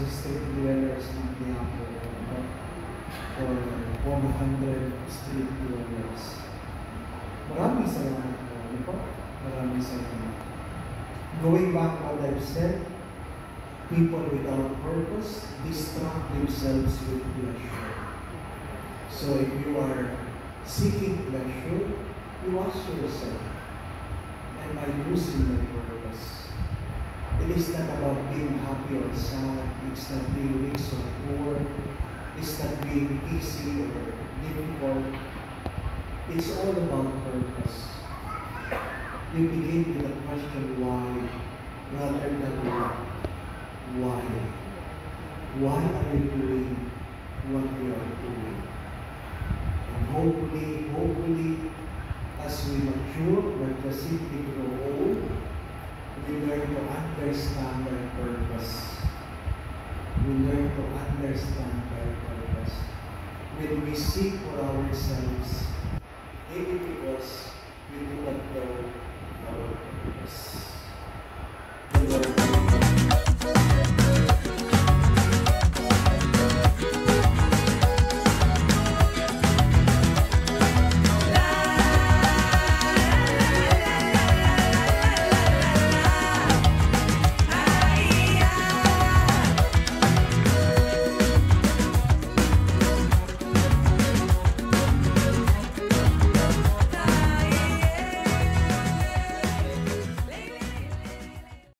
Street dwellers ng Quiapo or 100 street dwellers. Maraming salamat po. Maraming salamat. Going back to what I've said, people without purpose distract themselves with pleasure. So if you are seeking pleasure, you ask yourself, am I losing my purpose? It is not about being happy or sad. It's not being rich or poor. It's not being easy or difficult. It's all about purpose. We begin with the question why, rather than what. Why? Why are we doing what we are doing? And hopefully, as we mature, like the simply grow old, we learn to understand our purpose. We learn to understand our purpose. When we seek for ourselves, maybe because we do not know our purpose.